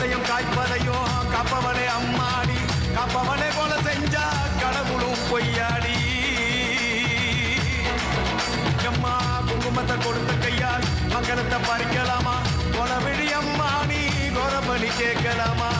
கோதையும் காய்ப்பதையும் காப்பவளே அம்மாடி காப்பவளே கொலை செஞ்சா கடவுளும் பொய்யாடி அம்மா குங்குமத்தை கொடுத்த கையால் மங்களத்தை பறிக்கலாமா கொலவிழி அம்மா நீ கோரபலி கேட்கலாமா